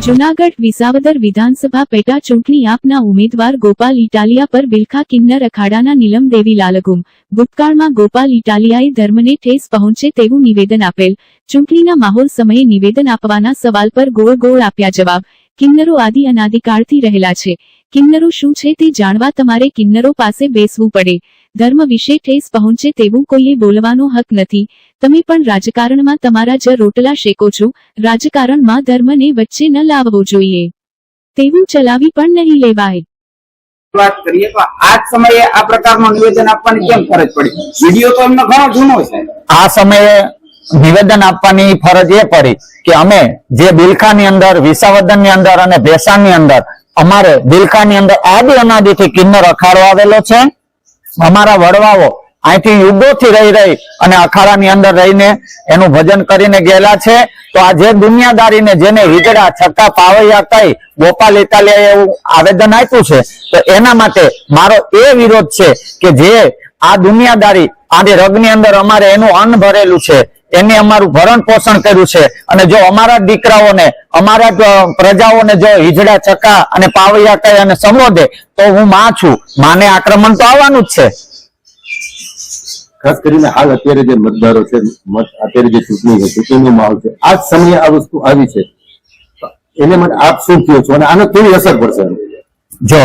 જૂનાગઢ વિસાવદર વિધાનસભા પેટા ચૂંટણી આપના ઉમેદવાર ગોપાલ ઇટાલિયા પર બિલખા કિન્નર અખાડાના નીલમ દેવી લાલગુમ ભૂતકાળમાં ગોપાલ ઇટાલિયાએ ધર્મને ઠેસ પહોંચે તેવું નિવેદન આપેલ। ચૂંટણીના માહોલ સમયે નિવેદન આપવાના સવાલ પર ગોળ આપ્યા જવાબ। કિન્નરો આદિ અનાદિકાળથી રહેલા છે। કિન્નરો શું છે તે જાણવા તમારે કિન્નરો પાસે બેસવું પડે। ધર્મ વિશે ઠેસ પહોંચે તેવું કોઈએ બોલવાનો હક નથી। તમે પણ રાજકારણમાં તમારા જ રોટલા શેકો છો। રાજકારણમાં ધર્મને વચ્ચે ન લાવવો જોઈએ, તેવું ચલાવી પણ નહીં લેવાય। વાત કરીએ તો આ સમયે આ પ્રકારનું નિવેદન આપવાની કેમ ફરજ પડી? વિડિયો તો એમનો ઘણો જૂનો છે। આ સમયે નિવેદન આપવાની ફરજ એ પડી કે અમે જે બિલખાની અંદર, વિસાવદરની અંદર અને ભેસાણની અંદર અમારે બિલખાની અંદર આદિ અનાદિથી કિન્નર અખાડો આવેલો છે। અમારા વડવાઓ અહીંથી યુગોથી રહી અને અખાડાની અંદર રહીને એનું ભજન કરીને ગયેલા છે। તો આ જે દુનિયાદારીને જેને હિજડા છક્કા પાવૈયા કહી ગોપાલ ઇટાલિયાએ એવું આવેદન આપ્યું છે, તો એના માટે મારો એ વિરોધ છે કે જે આ દુનિયાદારી આજે રગની અંદર અમારે એનું અન્ન ભરેલું છે, એને અમારું ભરણ પોષણ કર્યું છે, અને જો અમારા દીકરાઓને, અમારા પ્રજાઓને જો હિજડા છક્કા અને પાવૈયા કહી અને સંબોધે તો હું માં છું, માને આક્રમણ તો આવવાનું જ છે। ખાસ કરીને હાલ અત્યારે જે મતદારો છે, અત્યારે જે ચૂંટણી છે, ચૂંટણીનો માહોલ છે, આ જ સમયે આ વસ્તુ આવી છે, એને માટે આપ શું કહો છો અને આનો કેવી અસર પડશે? જો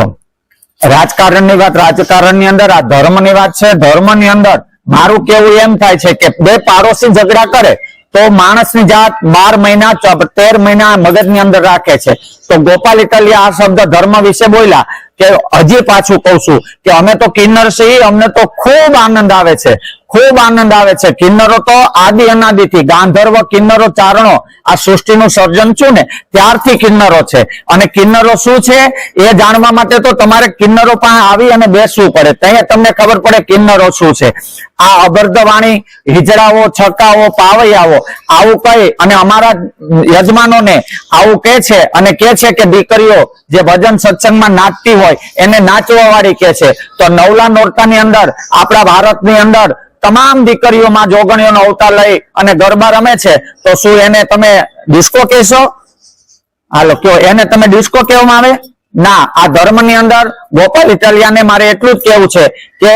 રાજકારણની વાત રાજકારણની અંદર, આ ધર્મની વાત છે, ધર્મની અંદર મારું કેવું એમ થાય છે કે બે પાડોશી ઝઘડા કરે તો માણસની જાત 12 મહિના 13 મહિના મગજની અંદર રાખે છે। તો ગોપાલ ઇટાલિયા આ શબ્દ ધર્મ વિશે બોલ્યા કે હજી પાછું કહું છું કે અમે તો કિન્નર છીએ, અમને તો ખૂબ આનંદ આવે છે, ખૂબ આનંદ આવે છે। કિન્નરો તો આદિ અનાદિથી ગાંધર્વ કિન્નરો ચારણો આ સૃષ્ટિનું સર્જન છું ને ત્યારથી કિન્નરો છે, અને કિન્નરો શું છે એ જાણવા માટે તો તમારે કિન્નરો પાસે આવી અને બેસવું પડે, ત્યાં તમને ખબર પડે કિન્નરો શું છે। આ અભર્ધવાણી હિજડાઓ, છક્કાઓ, પાવૈયાઓ આવું કહી અને અમારા યજમાનોને આવું કહે છે અને કહે છે કે દીકરીઓ જે ભજન સત્સંગમાં નાચતી હોય એને નાચવા વાળી કહે છે। તો નવલા નોરતાની અંદર આપણા ભારતની અંદર તમામ દીકરીઓમાં જોગણીઓનો અવતાર લઈ અને ગરબા રમે છે, તો શું એને તમે ડિસ્કો કહેશો? હાલો કયો, એને તમે ડિસ્કો કહેવામાં આવે? ના। આ ધર્મની અંદર ગોપાલ ઇટાલિયાને મારે એટલું જ કેવું છે કે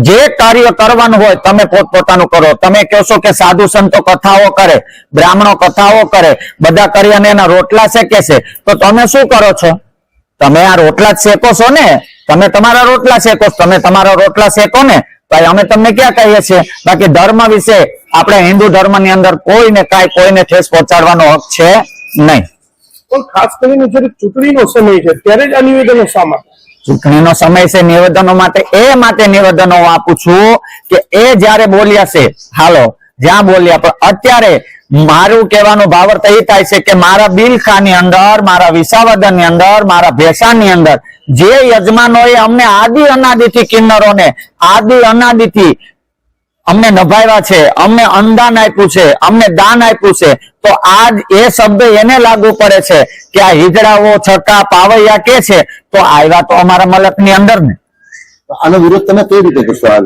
જે કાર્ય કરવાનું હોય તમે પોતપોતાનું કરો। તમે કહેશો કે સાધુ સંતો કથાઓ કરે, બ્રાહ્મણો કથાઓ કરે, બધા કરી અને એના રોટલા શેકે છે, તો તમે શું કરો છો? તમે આ રોટલા જ શેકો છો ને, તમે તમારા રોટલા શેકો છો, તમે તમારા રોટલા શેકો ને, ભાઈ અમે તમને ક્યાં કહીએ છીએ? બાકી ધર્મ વિશે આપણે હિન્દુ ધર્મની અંદર કોઈને કાંઈ કોઈને ઠેસ પહોંચાડવાનો હક છે નહીં। પણ ખાસ કરીને જ્યારે ચૂંટણીનો સમય છે ત્યારે જ આ નિવેદનો શા માટે? ચૂંટણીનો સમય છે નિવેદનો માટે, એ માટે નિવેદનો આપું છું કે એ જયારે બોલ્યા છે, હાલો જ્યાં બોલ્યા, પણ અત્યારે મારું કહેવાનો ભાવાર્થ એ થાય છે કે મારા બિલખાની અંદર, મારા વિસાવદરની અંદર, મારા ભેસાણની અંદર જે યજમાનોએ અમને આદિ અનાદિથી કિન્નરોને આદિ અનાદિથી અમને નભાવ્યા છે, અમને અન્નદાન આપ્યું છે, અમને દાન આપ્યું છે, તો આજ એ શબ્દ એને લાગુ પડે છે કે આ હિજડાઓ, છક્કા, પાવૈયા કે છે, તો આવ્યા તો અમારા મલકની અંદર ને। આનો વિરોધ તમે કેવી રીતે કરશો? આ